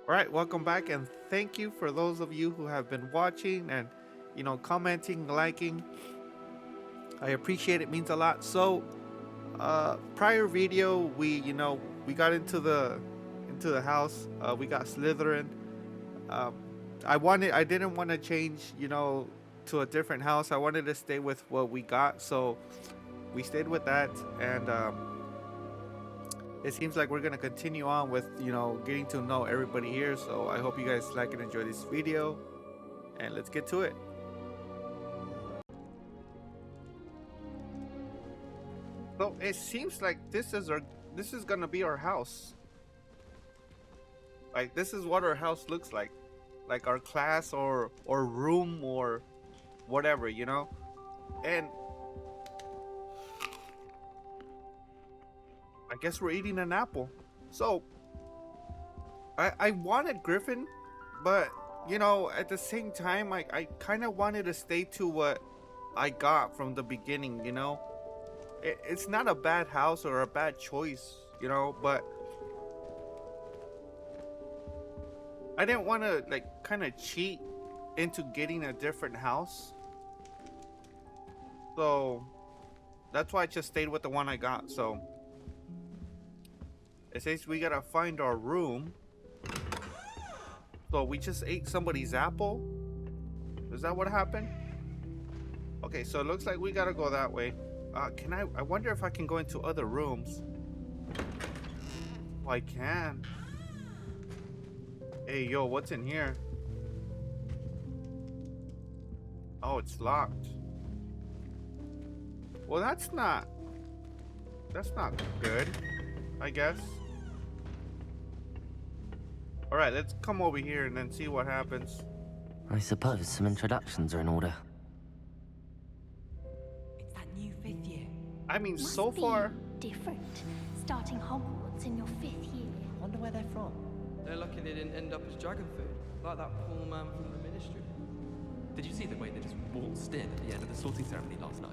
All right, welcome back, and thank you for those of you who have been watching and commenting, liking. I appreciate it, means a lot. So, prior video, we got into the house. We got Slytherin. Um, I didn't want to change, to a different house. I wanted to stay with what we got, so we stayed with that, and it seems like we're gonna continue on with getting to know everybody here. So I hope you guys like and enjoy this video, and let's get to it. So it seems like this is gonna be our house. Like, this is what our house looks like our class or room or whatever, and I guess we're eating an apple. So I wanted Griffin, but at the same time, I kind of wanted to stay to what I got from the beginning. It's not a bad house or a bad choice, but I didn't want to kind of cheat into getting a different house. So that's why I just stayed with the one I got. So it says we gotta find our room. So we just ate somebody's apple? Is that what happened? Okay, so it looks like we gotta go that way. I wonder if I can go into other rooms. Oh, I can. Hey, yo, what's in here? Oh, it's locked. Well, that's not good, I guess. All right, let's come over here and then see what happens. I suppose some introductions are in order. It's that new 5th year. I mean, Must so be far, different, starting Hogwarts in your 5th year. I wonder where they're from. They're lucky they didn't end up as dragon food, like that poor man from the Ministry. Did you see the way they just waltzed in at the end of the sorting ceremony last night?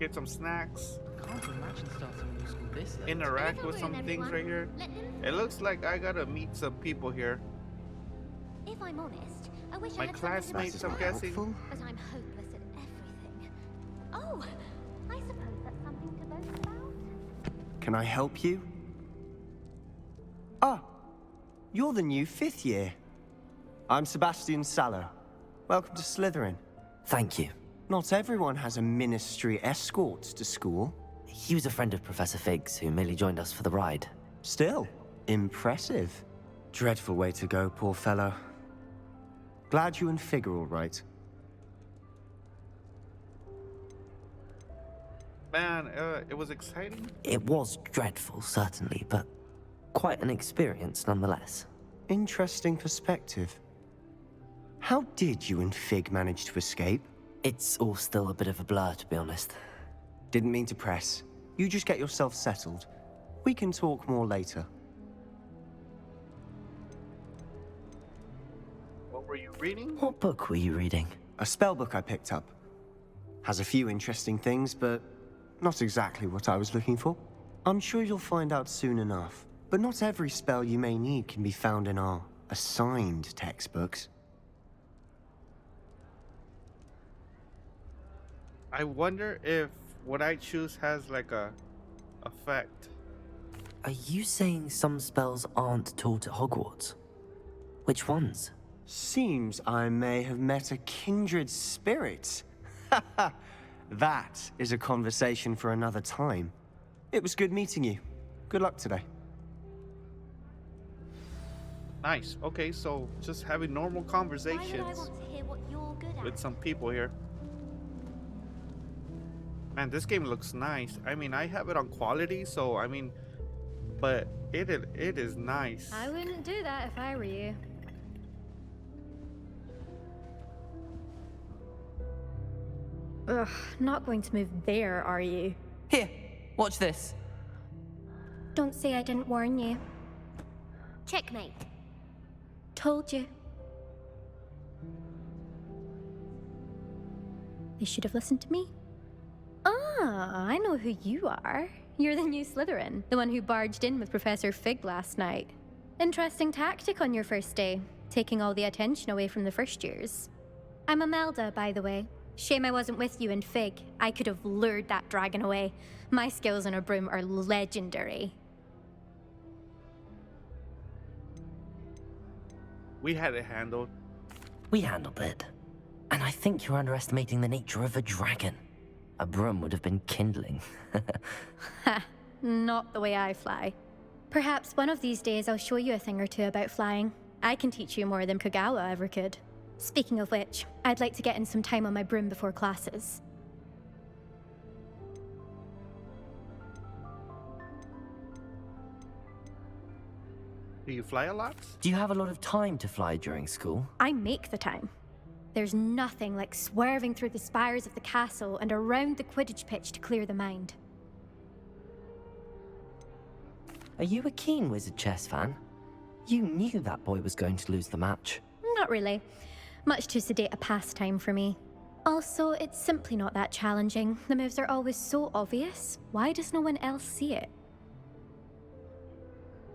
get some snacks, Can't imagine starting a new school this late. interact with some things right here. It looks like I gotta meet some people here. If I'm honest, I wish My I had classmates, I'm something to guessing. do, but I'm hopeless at everything. Oh, I suppose that's something to boast about. Can I help you? Ah, you're the new 5th year. I'm Sebastian Sallow. Welcome to Slytherin. Thank you. Not everyone has a ministry escort to school. He was a friend of Professor Fig's who merely joined us for the ride. Still, impressive. Dreadful way to go, poor fellow. Glad you and Fig are all right. Man, it was exciting. It was dreadful, certainly, but quite an experience nonetheless. Interesting perspective. How did you and Fig manage to escape? It's all still a bit of a blur, to be honest. Didn't mean to press. You just get yourself settled. We can talk more later. What were you reading? What book were you reading? A spellbook I picked up. Has a few interesting things, but not exactly what I was looking for. I'm sure you'll find out soon enough. But not every spell you may need can be found in our assigned textbooks. I wonder if what I choose has like a effect. Are you saying some spells aren't taught at Hogwarts? Which ones? Seems I may have met a kindred spirit. That is a conversation for another time. It was good meeting you. Good luck today. Nice. Okay, so just having normal Why would I conversations want to hear what you're good at? with some people here. Man, this game looks nice. I mean, I have it on quality, so I mean, but it is nice. I wouldn't do that if I were you. Ugh, not going to move there, are you? Here, watch this. Don't say I didn't warn you. Checkmate. Told you. They should have listened to me. Ah, I know who you are. You're the new Slytherin, the one who barged in with Professor Fig last night. Interesting tactic on your first day, taking all the attention away from the first years. I'm Imelda, by the way. Shame I wasn't with you in Fig. I could have lured that dragon away. My skills on a broom are legendary. We had it handled. We handled it. And I think you're underestimating the nature of a dragon. A broom would have been kindling. Ha, not the way I fly. Perhaps one of these days I'll show you a thing or two about flying. I can teach you more than Kagawa ever could. Speaking of which, I'd like to get in some time on my broom before classes. Do you fly a lot? Do you have a lot of time to fly during school? I make the time. There's nothing like swerving through the spires of the castle and around the Quidditch pitch to clear the mind. Are you a keen Wizard chess fan? You knew that boy was going to lose the match. Not really. Much too sedate a pastime for me. Also, it's simply not that challenging. The moves are always so obvious. Why does no one else see it?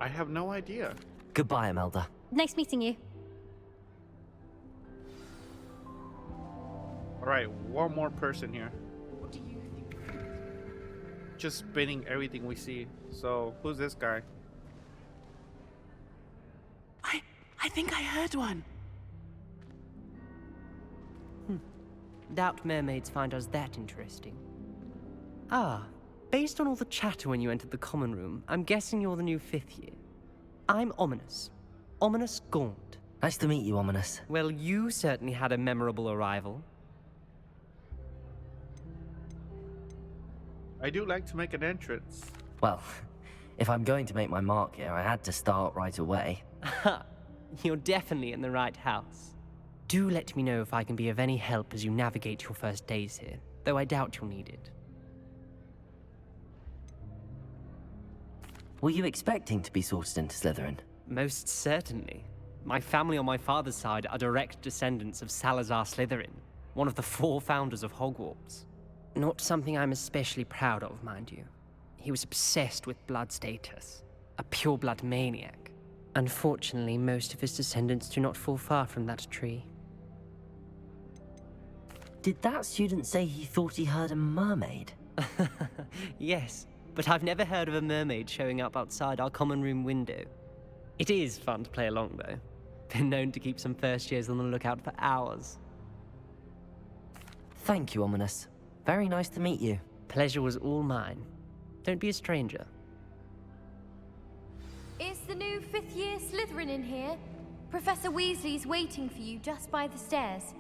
I have no idea. Goodbye, Imelda. Nice meeting you. Alright, one more person here. Just spinning everything we see. So, who's this guy? I think I heard one. Doubt mermaids find us that interesting. Ah, based on all the chatter when you entered the common room, I'm guessing you're the new 5th year. I'm Ominous. Ominous Gaunt. Nice to meet you, Ominous. Well, you certainly had a memorable arrival. I do like to make an entrance. Well, if I'm going to make my mark here, I had to start right away. Ha! You're definitely in the right house. Do let me know if I can be of any help as you navigate your first days here, though I doubt you'll need it. Were you expecting to be sorted into Slytherin? Most certainly. My family on my father's side are direct descendants of Salazar Slytherin, one of the 4 founders of Hogwarts. Not something I'm especially proud of, mind you. He was obsessed with blood status, a pure-blood maniac. Unfortunately, most of his descendants do not fall far from that tree. Did that student say he thought he heard a mermaid? Yes, but I've never heard of a mermaid showing up outside our common room window. It is fun to play along, though. Been known to keep some first years on the lookout for hours. Thank you, Ominous. Very nice to meet you. Pleasure was all mine. Don't be a stranger. Is the new 5th year Slytherin in here? Professor Weasley's waiting for you just by the stairs.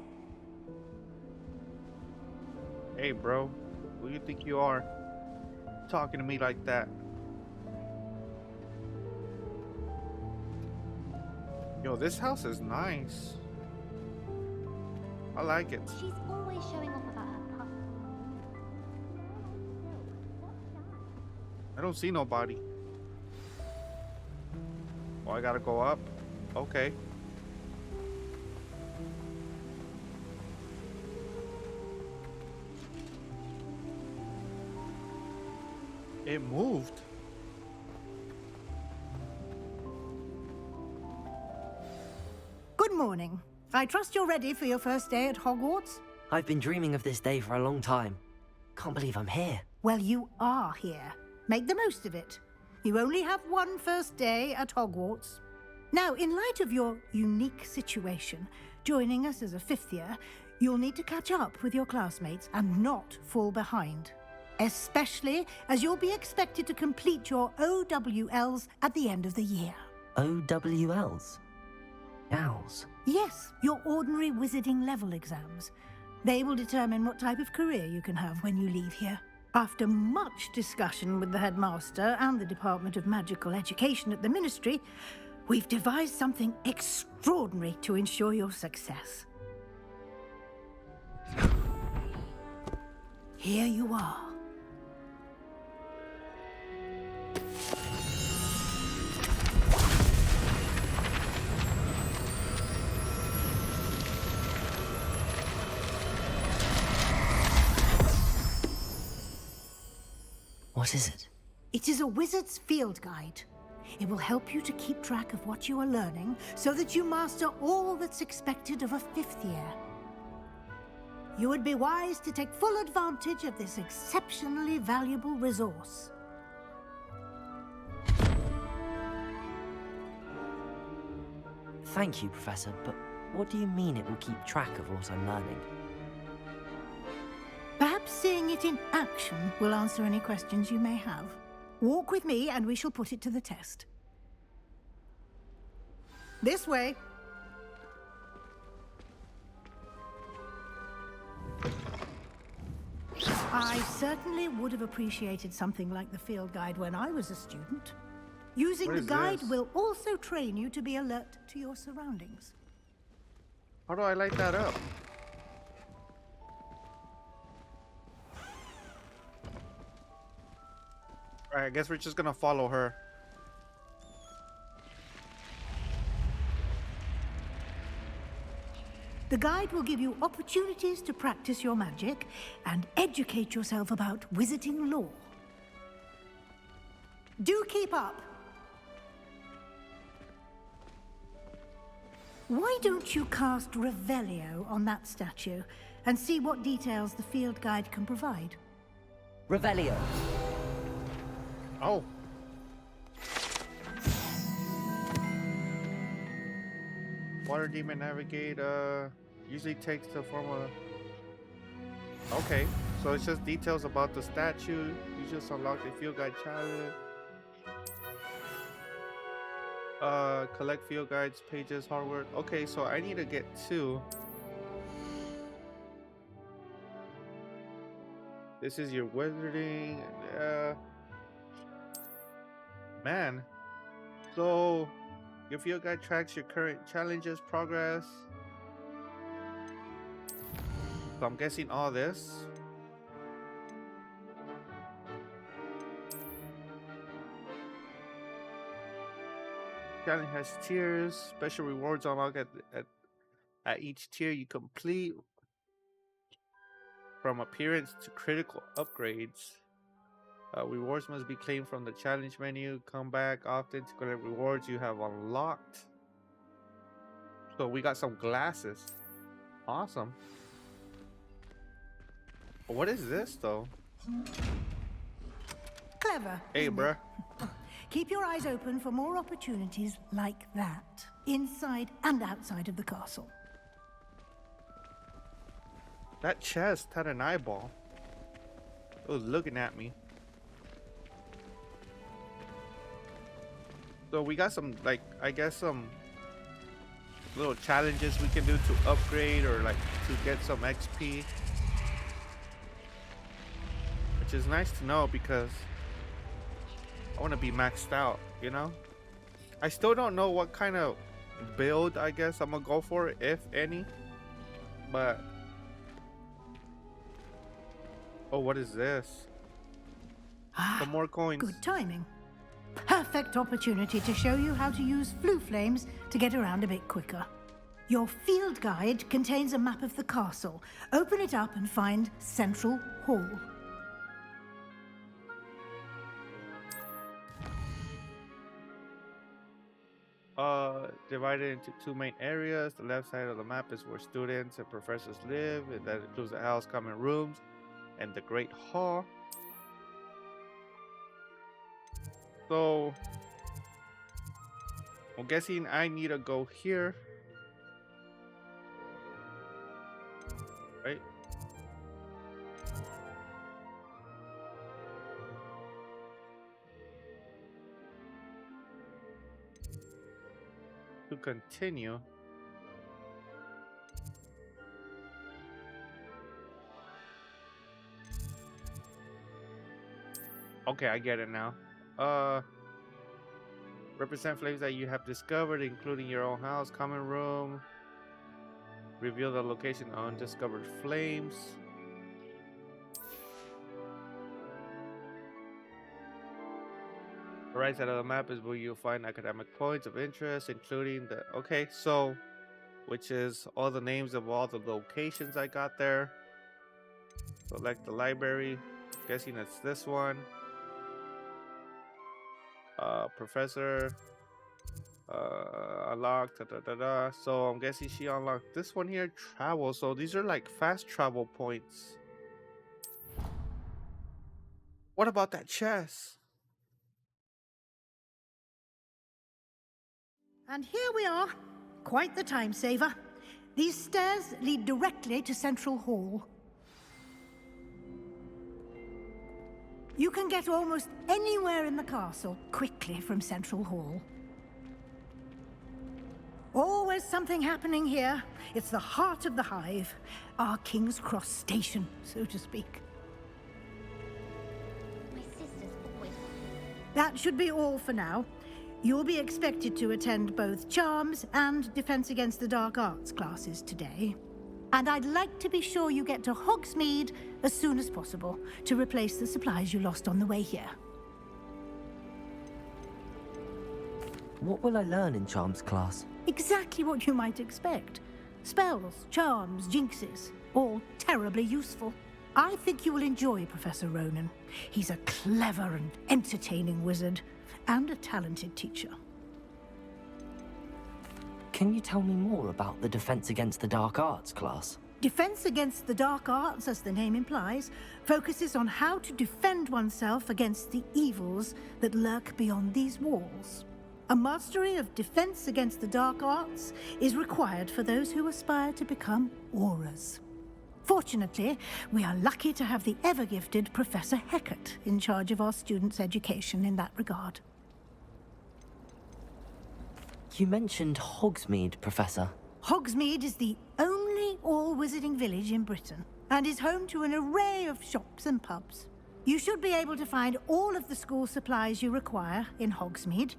Hey, bro. Who you think you are? Talking to me like that. Yo, this house is nice. I like it. She's always showing off about her pup. I don't see nobody. Oh, I gotta go up? Okay. It moved. Good morning. I trust you're ready for your first day at Hogwarts? I've been dreaming of this day for a long time. Can't believe I'm here. Well, you are here. Make the most of it. You only have one first day at Hogwarts. Now, in light of your unique situation, joining us as a 5th year, you'll need to catch up with your classmates and not fall behind. Especially as you'll be expected to complete your OWLs at the end of the year. OWLs? Owls? Yes, your ordinary wizarding level exams. They will determine what type of career you can have when you leave here. After much discussion with the headmaster and the Department of Magical Education at the Ministry, we've devised something extraordinary to ensure your success. Here you are. What is it? It is a wizard's field guide. It will help you to keep track of what you are learning so that you master all that's expected of a 5th year. You would be wise to take full advantage of this exceptionally valuable resource. Thank you, Professor, but what do you mean it will keep track of what I'm learning? Perhaps seeing it in action will answer any questions you may have. Walk with me and we shall put it to the test. This way. I certainly would have appreciated something like the field guide when I was a student. Using the guide will also train you to be alert to your surroundings. How do I light that up? Alright, I guess we're just gonna follow her. The guide will give you opportunities to practice your magic and educate yourself about wizarding lore. Do keep up! Why don't you cast Revelio on that statue and see what details the field guide can provide? Revelio. Oh. Water demon navigate usually takes the form of... Okay, so it's just details about the statue. You just unlock the field guide challenge. Collect field guides, pages, hardware. Okay, so I need to get 2. This is your wizarding. Man. So your field guide tracks your current challenges, progress. So I'm guessing all this. Challenge has tiers. Special rewards unlock at each tier you complete. From appearance to critical upgrades. Rewards must be claimed from the challenge menu. Come back often to collect rewards you have unlocked. So we got some glasses. Awesome. But what is this though? Clever. Hey, bruh. Keep your eyes open for more opportunities like that, inside and outside of the castle. That chest had an eyeball. It was looking at me. So we got some, like, I guess some little challenges we can do to upgrade or like to get some XP. Which is nice to know because I want to be maxed out, you know? I still don't know what kind of build I guess I'm gonna go for, if any. But oh, what is this? Some more coins. Good timing. Perfect opportunity to show you how to use flue flames to get around a bit quicker. Your field guide contains a map of the castle. Open it up and find Central Hall. Divided into 2 main areas. The left side of the map is where students and professors live, and that includes the house, common rooms, and the Great Hall. So I'm guessing I need to go here, right? To continue. Okay, I get it now. Represent flames that you have discovered, including your own house, common room. Reveal the location of undiscovered flames. The right side of the map is where you'll find academic points of interest, including the... Okay, so... which is all the names of all the locations I got there. Select the library. I'm guessing it's this one. Professor unlocked. So I'm guessing she unlocked this one here. Travel. So these are like fast travel points. What about that chest? And here we are. Quite the time saver. These stairs lead directly to Central Hall. You can get almost anywhere in the castle quickly from Central Hall. Always something happening here. It's the heart of the Hive, our King's Cross station, so to speak. My sister's always... That should be all for now. You'll be expected to attend both Charms and Defense Against the Dark Arts classes today. And I'd like to be sure you get to Hogsmeade as soon as possible to replace the supplies you lost on the way here. What will I learn in Charms class? Exactly what you might expect. Spells, charms, jinxes, all terribly useful. I think you will enjoy Professor Ronan. He's a clever and entertaining wizard, and a talented teacher. Can you tell me more about the Defense Against the Dark Arts class? Defense Against the Dark Arts, as the name implies, focuses on how to defend oneself against the evils that lurk beyond these walls. A mastery of Defense Against the Dark Arts is required for those who aspire to become auras. Fortunately, we are lucky to have the ever-gifted Professor Hecat in charge of our students' education in that regard. You mentioned Hogsmeade, Professor. Hogsmeade is the only all-wizarding village in Britain, and is home to an array of shops and pubs. You should be able to find all of the school supplies you require in Hogsmeade.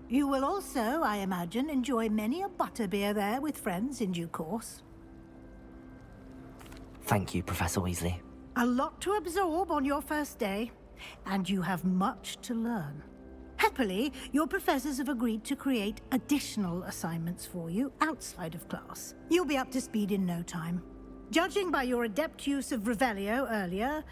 You will also, I imagine, enjoy many a butterbeer there with friends in due course. Thank you, Professor Weasley. A lot to absorb on your first day, and you have much to learn. Happily, your professors have agreed to create additional assignments for you outside of class. You'll be up to speed in no time. Judging by your adept use of Revelio earlier,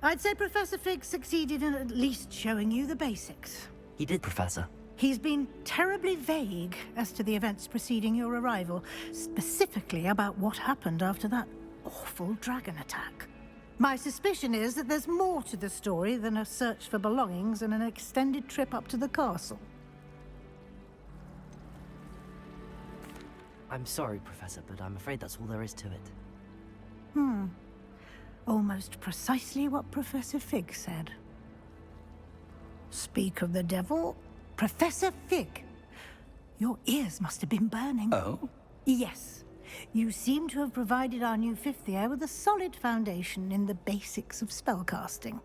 I'd say Professor Fig succeeded in at least showing you the basics. He did, Professor. He's been terribly vague as to the events preceding your arrival, specifically about what happened after that awful dragon attack. My suspicion is that there's more to the story than a search for belongings and an extended trip up to the castle. I'm sorry, Professor, but I'm afraid that's all there is to it. Almost precisely what Professor Fig said. Speak of the devil, Professor Fig. Your ears must have been burning. Oh? Yes. You seem to have provided our new fifth year with a solid foundation in the basics of spellcasting.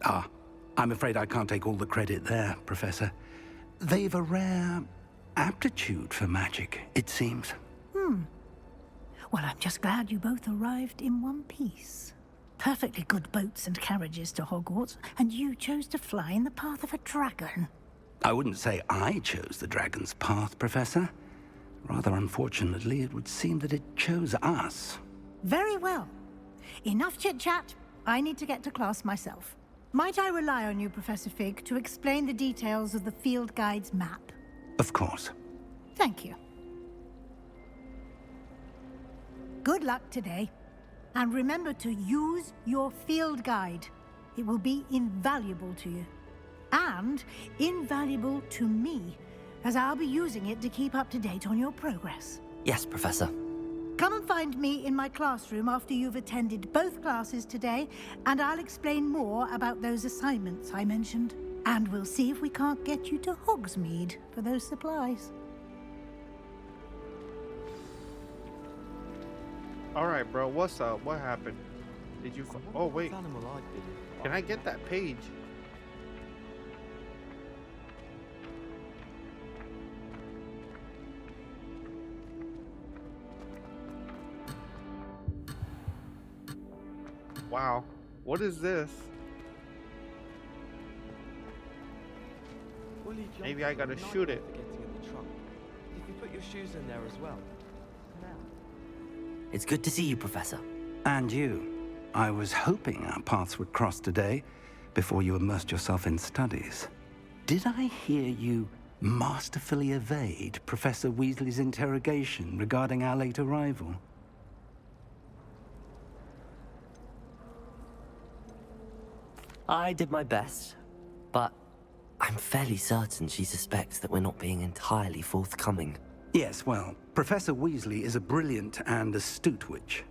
Ah, I'm afraid I can't take all the credit there, Professor. They've a rare aptitude for magic, it seems. Well, I'm just glad you both arrived in one piece. Perfectly good boats and carriages to Hogwarts, and you chose to fly in the path of a dragon. I wouldn't say I chose the dragon's path, Professor. Rather unfortunately, it would seem that it chose us. Very well. Enough chit-chat. I need to get to class myself. Might I rely on you, Professor Fig, to explain the details of the field guide's map? Of course. Thank you. Good luck today. And remember to use your field guide. It will be invaluable to you. And invaluable to me, as I'll be using it to keep up to date on your progress. Yes, Professor. Come and find me in my classroom after you've attended both classes today, and I'll explain more about those assignments I mentioned. And we'll see if we can't get you to Hogsmeade for those supplies. Alright, bro, what's up? What happened? Did you... Oh, wait. Can I get that page? Wow, what is this? Maybe I gotta shoot it. If you put your shoes in there as well. It's good to see you, Professor. And you. I was hoping our paths would cross today, before you immersed yourself in studies. did I hear you masterfully evade Professor Weasley's interrogation regarding our late arrival? I did my best, but I'm fairly certain she suspects that we're not being entirely forthcoming. Yes, well, Professor Weasley is a brilliant and astute witch.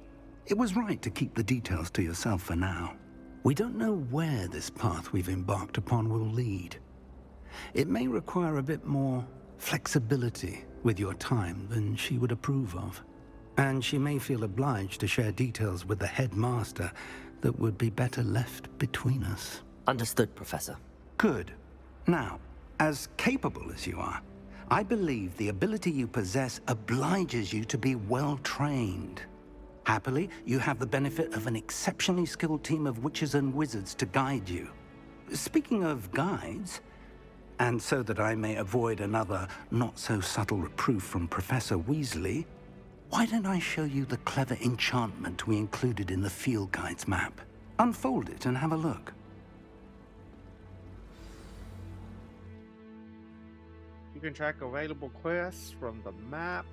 It was right to keep the details to yourself for now. We don't know where this path we've embarked upon will lead. It may require a bit more flexibility with your time than she would approve of. And she may feel obliged to share details with the headmaster that would be better left between us. Understood, Professor. Good. Now, as capable as you are, I believe the ability you possess obliges you to be well-trained. Happily, you have the benefit of an exceptionally skilled team of witches and wizards to guide you. Speaking of guides, and so that I may avoid another not-so-subtle reproof from Professor Weasley, why don't I show you the clever enchantment we included in the field guide's map? Unfold it and have a look. You can track available quests from the map.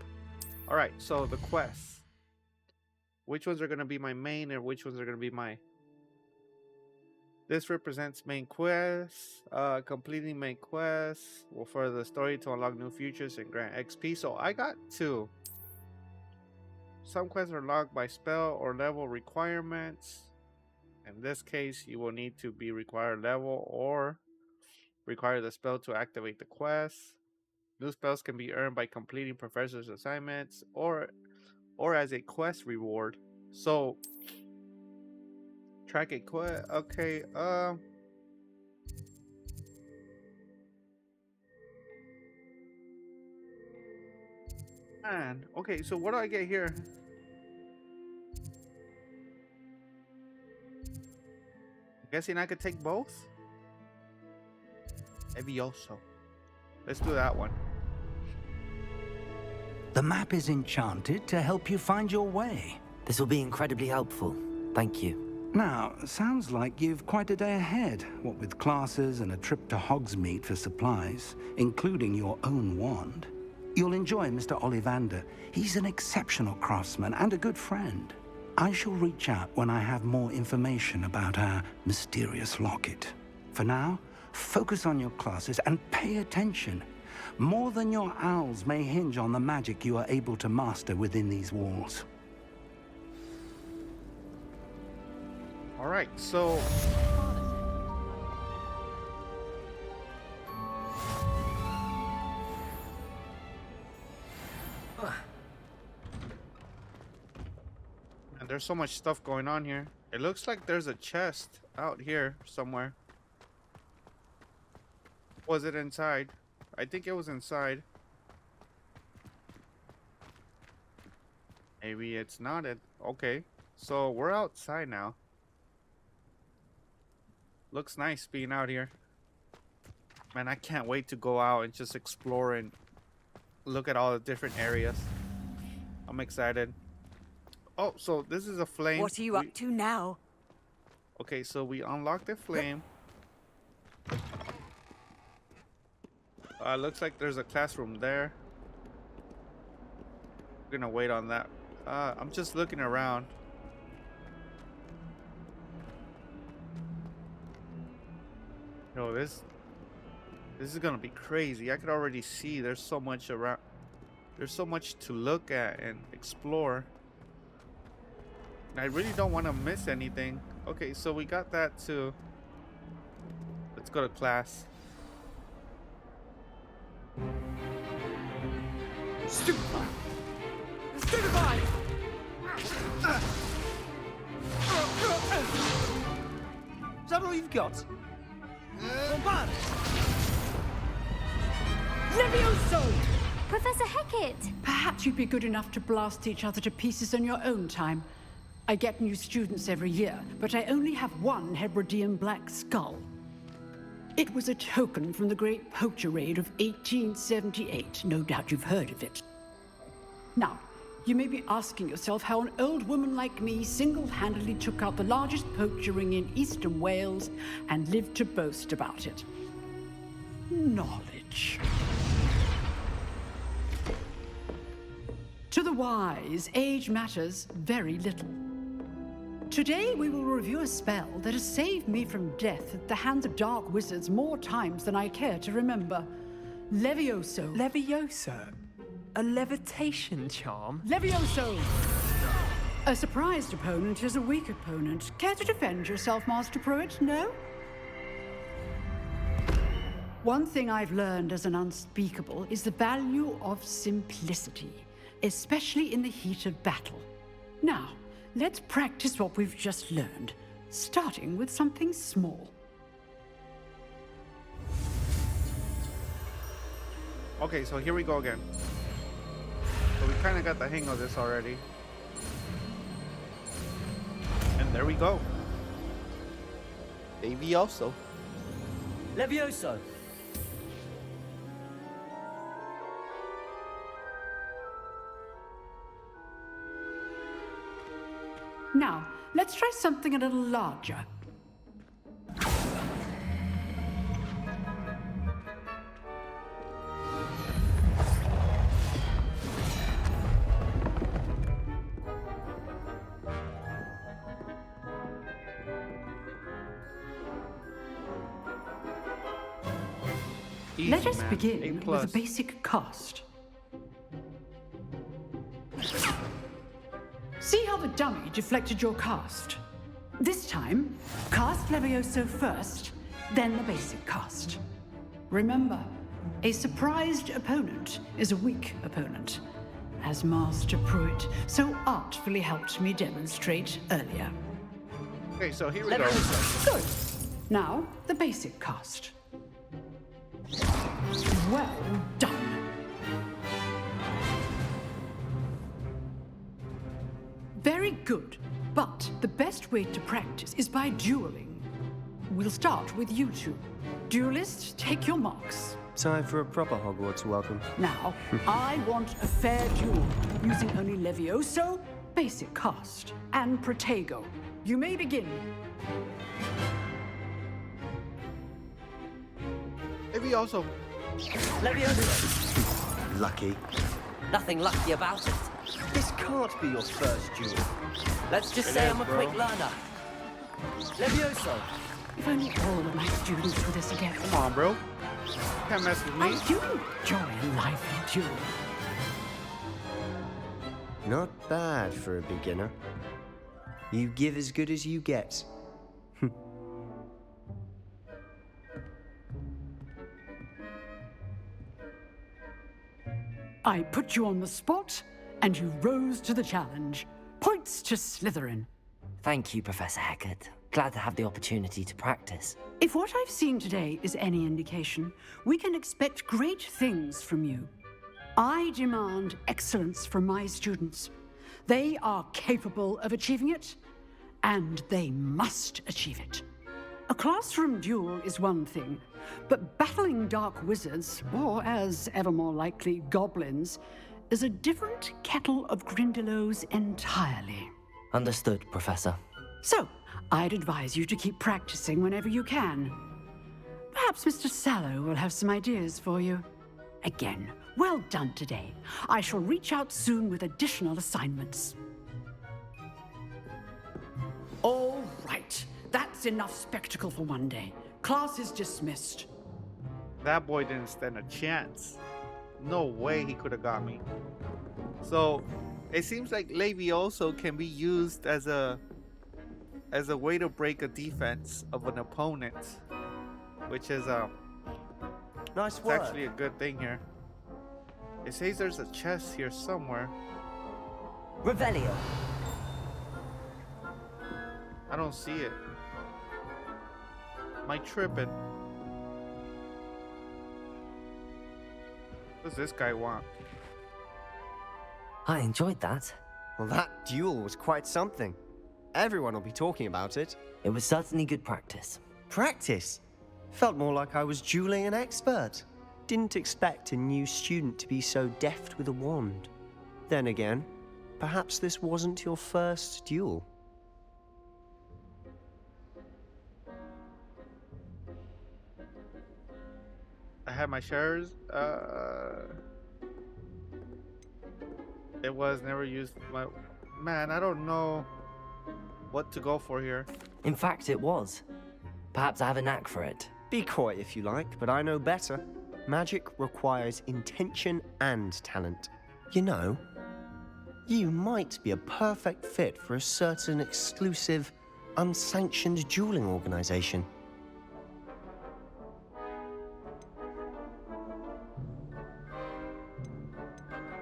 All right, so the quests. Which ones are going to be my main and which ones are going to be my... This represents main quests. Completing main quests will further the story to unlock new features and grant XP. So I got 2. Some quests are locked by spell or level requirements. In this case, you will need to be required level or require the spell to activate the quest. New spells can be earned by completing professor's assignments or as a quest reward. So track a quest. Okay, man. Okay, so what do I get here? I'm guessing I could take both? Evioso. Let's do that one. The map is enchanted to help you find your way. This will be incredibly helpful. Thank you. Now, sounds like you've quite a day ahead, what with classes and a trip to Hogsmeade for supplies, including your own wand. You'll enjoy Mr. Ollivander. He's an exceptional craftsman and a good friend. I shall reach out when I have more information about our mysterious locket. For now, focus on your classes and pay attention. More than your owls may hinge on the magic you are able to master within these walls. All right, so and there's so much stuff going on here. It looks like there's a chest out here somewhere. Was it inside? I think it was inside. Maybe it's not it. Okay, so we're outside now. Looks nice being out here. Man, I can't wait to go out and just explore and look at all the different areas. I'm excited. Oh, so this is a flame. What are you up to now? Okay, so we unlocked the flame. Looks like there's a classroom there. We're gonna wait on that. I'm just looking around. Yo, this is gonna be crazy. I could already see there's so much around. There's so much to look at and explore. And I really don't want to miss anything. Okay, so we got that too. Let's go to class. Stupefy! Stupefy! Is that all you've got? Levioso! Professor Hecat! Perhaps you'd be good enough to blast each other to pieces in your own time. I get new students every year, but I only have one Hebridean black skull. It was a token from the Great Poacher Raid of 1878. No doubt you've heard of it. Now, you may be asking yourself how an old woman like me single-handedly took out the largest poacher ring in eastern Wales and lived to boast about it. knowledge. To the wise, age matters very little. Today we will review a spell that has saved me from death at the hands of dark wizards more times than I care to remember. Levioso. Levioso? A levitation charm? Levioso! A surprised opponent is a weak opponent. Care to defend yourself, Master Pruitt? No? One thing I've learned as an unspeakable is the value of simplicity, especially in the heat of battle. Now, let's practice what we've just learned, starting with something small. Okay, so here we go again. So we kind of got the hang of this already. And there we go. Levioso. Levioso. Now, let's try something a little larger. Easy, Let us man. begin A with plus. a basic cast. See how the dummy deflected your cast? This time, cast Levioso first, then the basic cast. Remember, a surprised opponent is a weak opponent, as Master Pruitt so artfully helped me demonstrate earlier. Okay, so here we go. Good. Now, the basic cast. Well done. Very good, but the best way to practice is by dueling. We'll start with you two. Duelists, take your marks. Time for a proper Hogwarts welcome. Now, I want a fair duel, using only Levioso, basic cast, and Protego. You may begin. Levioso. Levioso. Lucky. Nothing lucky about it. This can't be your first duel. Let's just It say is, I'm a bro. quick learner. Levioso. If only all of my students were this again. Come on, bro. Can't mess with me. I do enjoy a lively duel. Not bad for a beginner. You give as good as you get. I put you on the spot, and you rose to the challenge. Points to Slytherin. Thank you, Professor Hecat. Glad to have the opportunity to practice. If what I've seen today is any indication, we can expect great things from you. I demand excellence from my students. They are capable of achieving it, and they must achieve it. A classroom duel is one thing, but battling dark wizards, or as ever more likely, goblins, is a different kettle of Grindylows entirely. Understood, Professor. So, I'd advise you to keep practicing whenever you can. Perhaps Mr. Sallow will have some ideas for you. Again, well done today. I shall reach out soon with additional assignments. All right. That's enough spectacle for one day. Class is dismissed. That boy didn't stand a chance. No way he could have got me. So, it seems like Levioso can be used as a way to break a defense of an opponent, which is Nice it's work. actually a good thing here. It says there's a chest here somewhere. Revelio. I don't see it. Am I tripping? What does this guy want? I enjoyed that. Well, that duel was quite something. Everyone will be talking about it. It was certainly good practice. Practice? Felt more like I was dueling an expert. Didn't expect a new student to be so deft with a wand. Then again, perhaps this wasn't your first duel. had my shares. It was never used. Man, I don't know what to go for here. In fact, it was. Perhaps I have a knack for it. Be coy if you like, but I know better. Magic requires intention and talent. You know, you might be a perfect fit for a certain exclusive, unsanctioned dueling organization.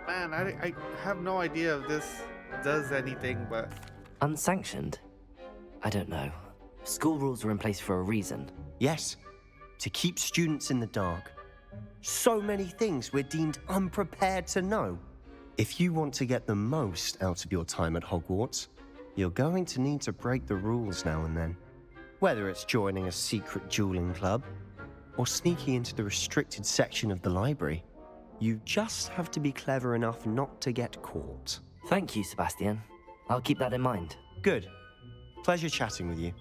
Man, I have no idea if this does anything, but... Unsanctioned? I don't know. School rules are in place for a reason. Yes, to keep students in the dark. So many things we're deemed unprepared to know. If you want to get the most out of your time at Hogwarts, you're going to need to break the rules now and then. Whether it's joining a secret dueling club, or sneaking into the restricted section of the library, you just have to be clever enough not to get caught. Thank you, Sebastian. I'll keep that in mind. Good. Pleasure chatting with you.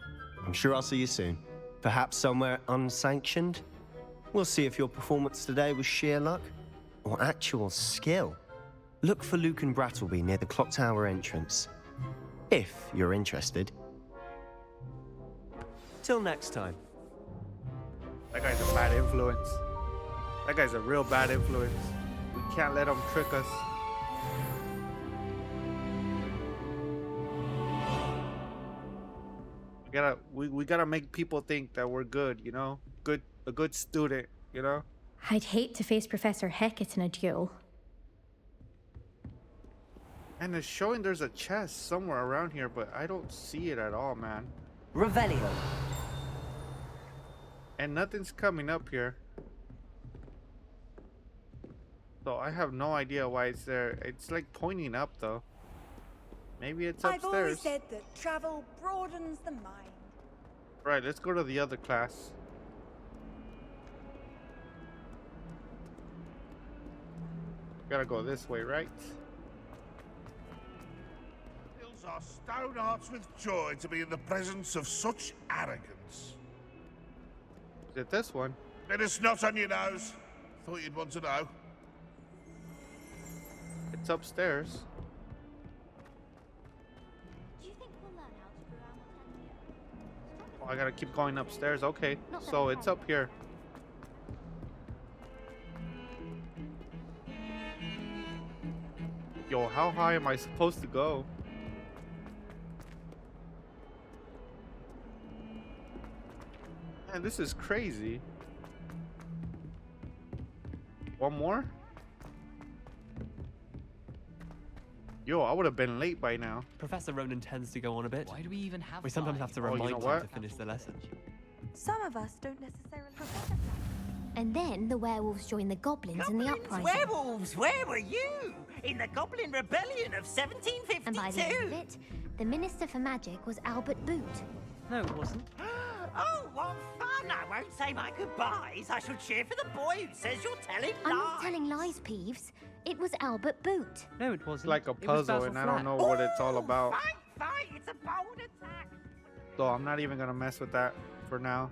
I'm sure I'll see you soon. Perhaps somewhere unsanctioned? We'll see if your performance today was sheer luck or actual skill. Look for Luke and Brattleby near the clock tower entrance, if you're interested. Till next time. That guy's a bad influence. That guy's a real bad influence. We can't let him trick us. We gotta make people think that we're good, you know? A good student, you know? I'd hate to face Professor Hecat in a duel. And it's showing there's a chest somewhere around here, but I don't see it at all, man. Revelio. And nothing's coming up here. So I have no idea why it's there. It's like pointing up though. Maybe it's upstairs. I've always said that travel broadens the mind. Right, let's go to the other class. Gotta go this way, right? Hills are stone hearts with joy to be in the presence of such arrogance. Is it this one? It is not on your nose. Thought you'd want to know. It's upstairs. Do you think we'll learn how to grow our Oh, I gotta keep going upstairs. Okay, so it's up here. Yo, how high am I supposed to go? Man, this is crazy. One more? Yo, I would have been late by now. Professor Ronan tends to go on a bit. Why do we even have We sometimes have to Oh, you remind know him what? to finish the lesson. Some of us don't necessarily. And then the werewolves joined the goblins in the uprising. Werewolves, where were you? In the Goblin Rebellion of 1752? And by the end of it, the Minister for Magic was Albert Boot. No, it wasn't. Oh, what fun! I won't say my goodbyes. I shall cheer for the boy who says you're telling lies. I'm not telling lies, Peeves. It was Albert Boot. No, it wasn't. It's like a It was puzzle, Basil and I Flat. don't know what it's all about. Fight! It's a bold attack. So I'm not even gonna mess with that for now.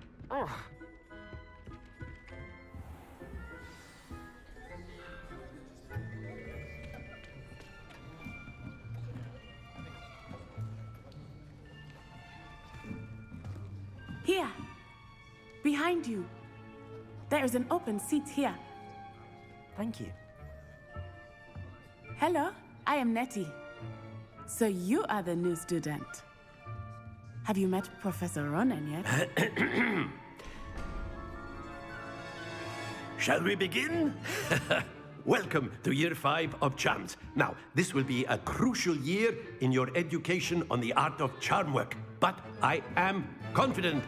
Here, behind you. There is an open seat here. Thank you. Hello, I am Nettie. So you are the new student. Have you met Professor Ronan yet? Shall we begin? Welcome to Year 5 of Charms. Now, this will be a crucial year in your education on the art of charm work, but I am confident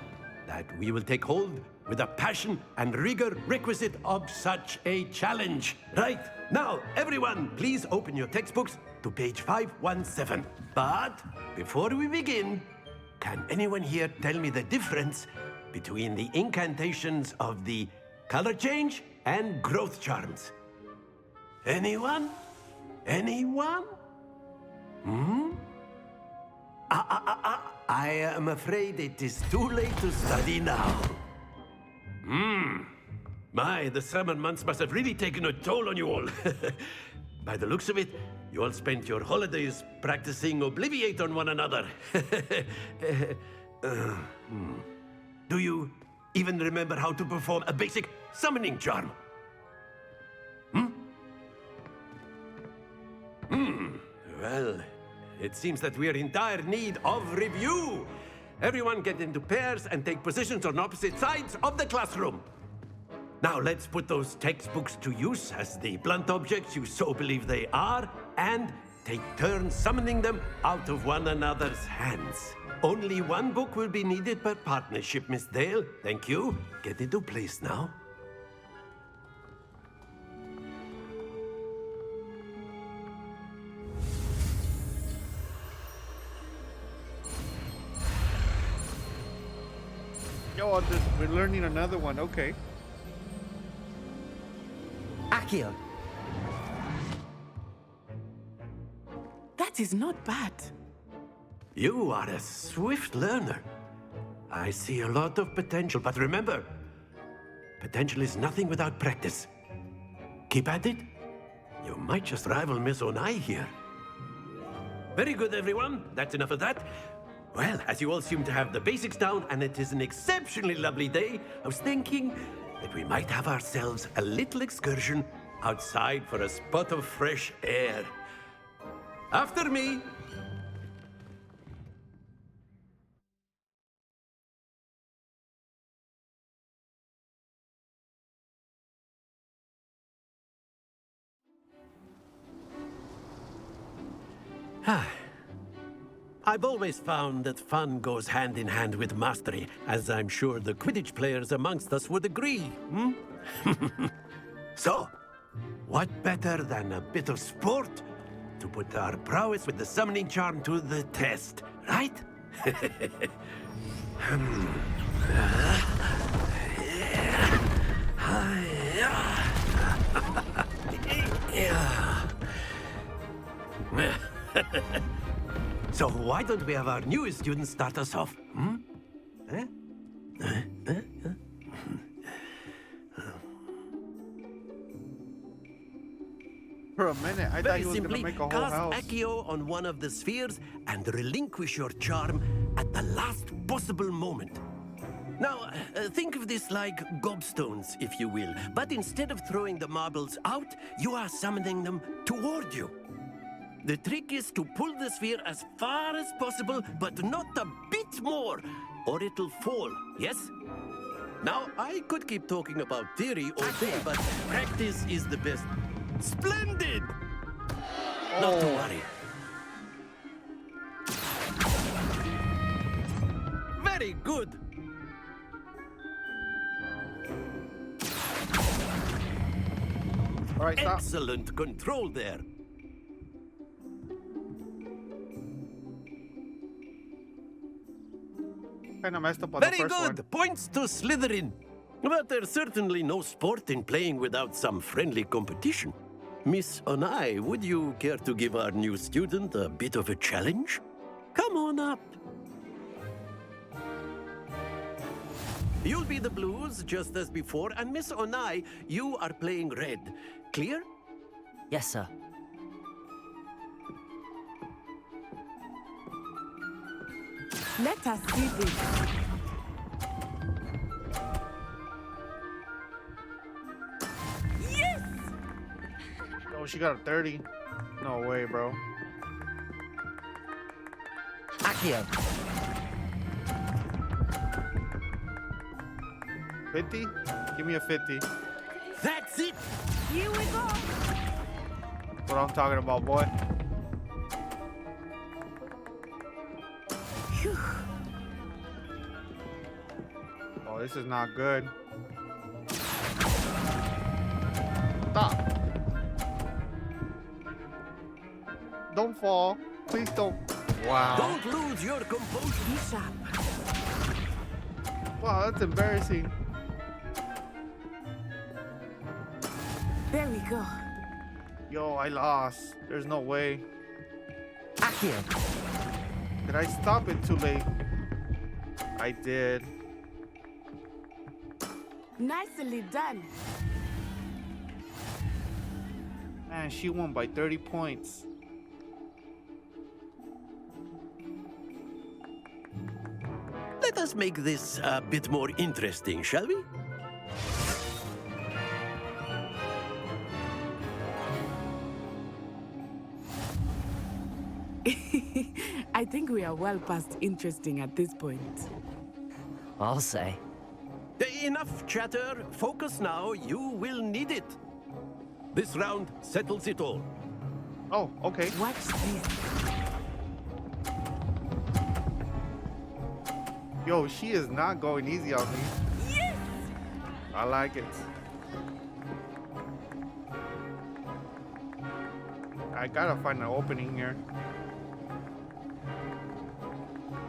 that we will take hold with the passion and rigor requisite of such a challenge. Right, now, everyone, please open your textbooks to page 517. But before we begin, can anyone here tell me the difference between the incantations of the color change and growth charms? Anyone? Anyone? I am afraid it is too late to study now. My, the summer months must have really taken a toll on you all. By the looks of it, you all spent your holidays practicing Obliviate on one another. Do you even remember how to perform a basic summoning charm? Well, it seems that we are in dire need of review. Everyone get into pairs and take positions on opposite sides of the classroom. Now let's put those textbooks to use as the blunt objects you so believe they are, and take turns summoning them out of one another's hands. Only one book will be needed per partnership, Miss Dale. Thank you. Get into place now. Yo, we're learning another one. Okay. Accio. That is not bad. You are a swift learner. I see a lot of potential, but remember, potential is nothing without practice. Keep at it. You might just rival Miss Onai here. Very good, everyone. That's enough of that. Well, as you all seem to have the basics down, and it is an exceptionally lovely day, I was thinking that we might have ourselves a little excursion outside for a spot of fresh air. After me. I've always found that fun goes hand in hand with mastery, as I'm sure the Quidditch players amongst us would agree. So, what better than a bit of sport to put our prowess with the summoning charm to the test, right? So why don't we have our newest student start us off? For a minute, I thought he was going to make a whole cast house. Accio on one of the spheres and relinquish your charm at the last possible moment. Now, think of this like gobstones, if you will. But instead of throwing the marbles out, you are summoning them toward you. The trick is to pull the sphere as far as possible, but not a bit more, or it'll fall, yes? Now, I could keep talking about theory all day, but practice is the best. Splendid! Not to worry. Very good. All right, stop. Excellent control there. Kind of messed up on Very the first good. Points to Slytherin. But there's certainly no sport in playing without some friendly competition. Miss Onai, would you care to give our new student a bit of a challenge? Come on up. You'll be the blues, just as before, and Miss Onai, you are playing red. Clear? Yes, sir. Let us see this. Yes! Oh, she got a 30. No way, bro. Accio. 50? Give me a 50. That's it! Here we go! What I'm talking about, boy. Oh, this is not good. Stop. Don't fall. Please don't. Wow. Don't lose your composure. Be sharp. Wow, that's embarrassing. There we go. Yo, I lost. There's no way. Accio. Did I stop it too late? I did. Nicely done. Man, she won by 30 points. Let us make this a bit more interesting, shall we? I think we are well past interesting at this point. I'll say. Enough chatter. Focus now. You will need it. This round settles it all. Oh, okay. Watch this. Yo, she is not going easy on me. Yes! I like it. I gotta find an opening here.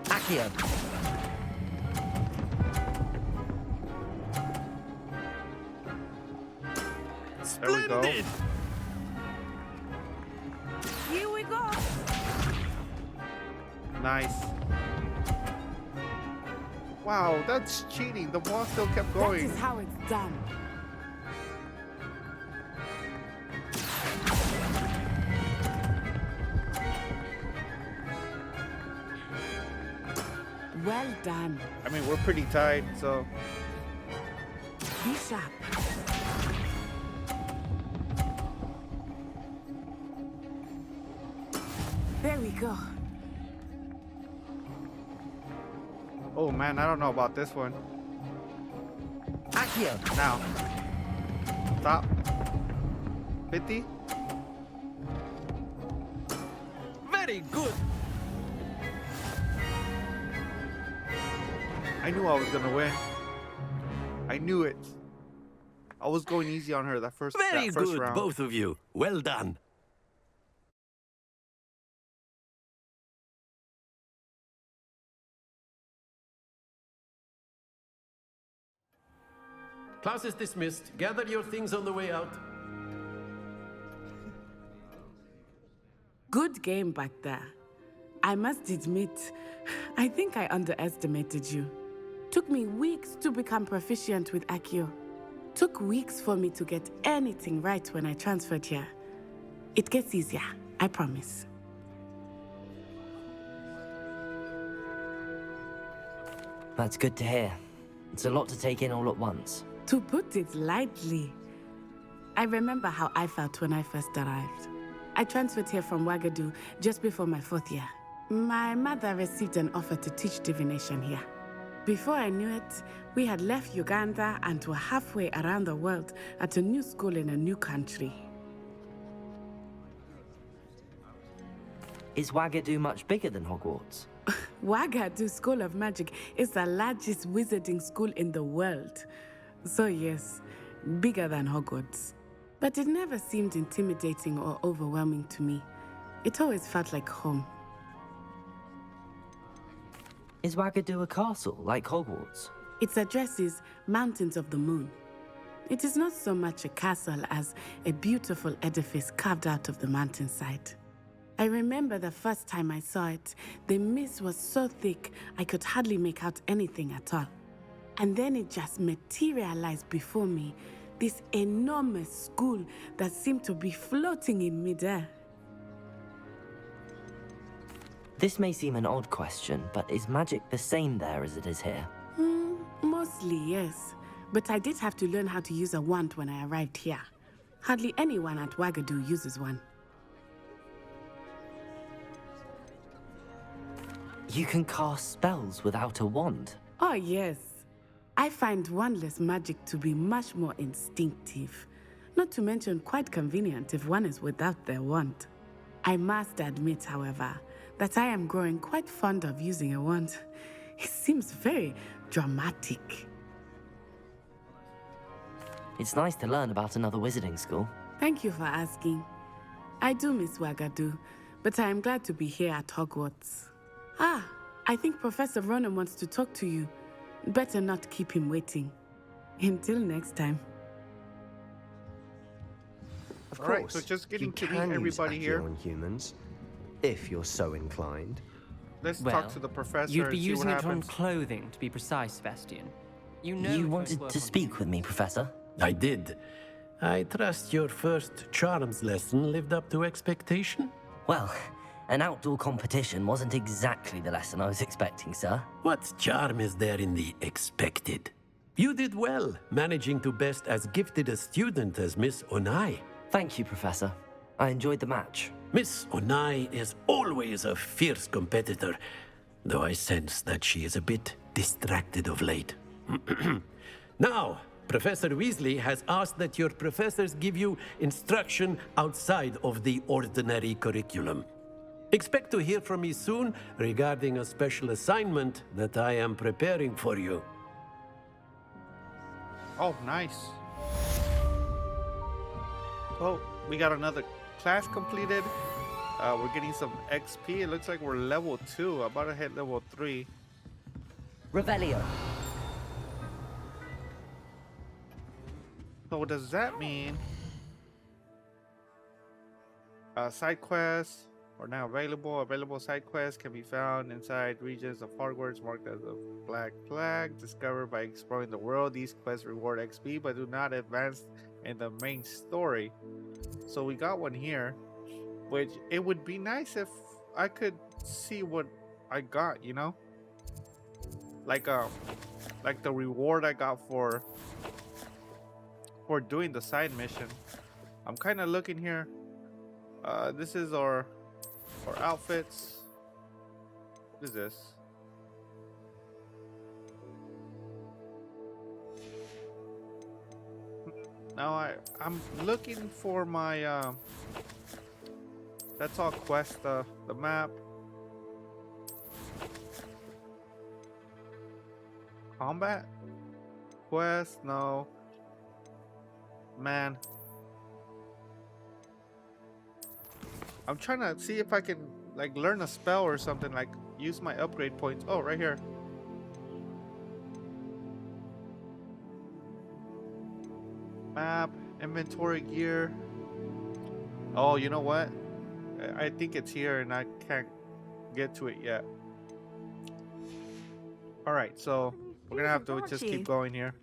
Accio. There we go. Splendid! Here we go. Nice. Wow, that's cheating. The ball still kept That going. is how it's done. Well done. I mean, we're pretty tied, so. Be sharp. There we go. Oh man, I don't know about this one. Accio. Now. Stop. 50. Very good. I knew I was gonna win. I knew it. I was going easy on her that first Very good, round. both of you. Well done. Class is dismissed. Gather your things on the way out. Good game back there. I must admit, I think I underestimated you. Took me weeks to become proficient with Accio. Took weeks for me to get anything right when I transferred here. It gets easier, I promise. That's good to hear. It's a lot to take in all at once. To put it lightly, I remember how I felt when I first arrived. I transferred here from Ouagadougou just before my 4th year. My mother received an offer to teach divination here. Before I knew it, we had left Uganda and were halfway around the world at a new school in a new country. Is Ouagadougou much bigger than Hogwarts? Ouagadougou School of Magic is the largest wizarding school in the world. So yes, bigger than Hogwarts. But it never seemed intimidating or overwhelming to me. It always felt like home. Is Ouagadougou a castle, like Hogwarts? Its address is Mountains of the Moon. It is not so much a castle as a beautiful edifice carved out of the mountainside. I remember the first time I saw it, the mist was so thick I could hardly make out anything at all. And then it just materialized before me, this enormous school that seemed to be floating in midair. This may seem an odd question, but is magic the same there as it is here? Mostly, yes. But I did have to learn how to use a wand when I arrived here. Hardly anyone at Ouagadougou uses one. You can cast spells without a wand? Oh, yes. I find wandless magic to be much more instinctive. Not to mention quite convenient if one is without their wand. I must admit, however, that I am growing quite fond of using a wand. It seems very dramatic. It's nice to learn about another wizarding school. Thank you for asking. I do miss Ouagadougou, but I am glad to be here at Hogwarts. Ah, I think Professor Ronan wants to talk to you. Better not keep him waiting. Until next time. Of All right, course, so just getting you to can meet everybody use here. Accio on humans, if you're so inclined. Let's Well, talk to the professor you'd be and see using what it on happens. clothing, to be precise, Sebastian. You wanted to speak with me, Professor? I did. I trust your first charms lesson lived up to expectation? Well, an outdoor competition wasn't exactly the lesson I was expecting, sir. What charm is there in the expected? You did well, managing to best as gifted a student as Miss Onai. Thank you, Professor. I enjoyed the match. Miss Onai is always a fierce competitor, though I sense that she is a bit distracted of late. Now, Professor Weasley has asked that your professors give you instruction outside of the ordinary curriculum. Expect to hear from me soon regarding a special assignment that I am preparing for you. Oh, nice. Oh, we got another class completed. We're getting some XP. It looks like we're level 2. About to hit level 3. Revelio. So what does that mean? Side quests are now available. Available side quests can be found inside regions of Hogwarts marked as a black flag. Discovered by exploring the world. These quests reward XP but do not advance in the main story. So we got one here, which it would be nice if I could see what I got, you know? Like the reward I got for doing the side mission. I'm kind of looking here. This is our outfits. What is this? Now I'm looking for my that's all quest, the map. Combat? Quest? No. Man. I'm trying to see if I can like learn a spell or something, like use my upgrade points. Oh, right here. Map, inventory, gear. Oh, you know what? I think it's here and I can't get to it yet. Alright, so we're gonna have to just keep going here.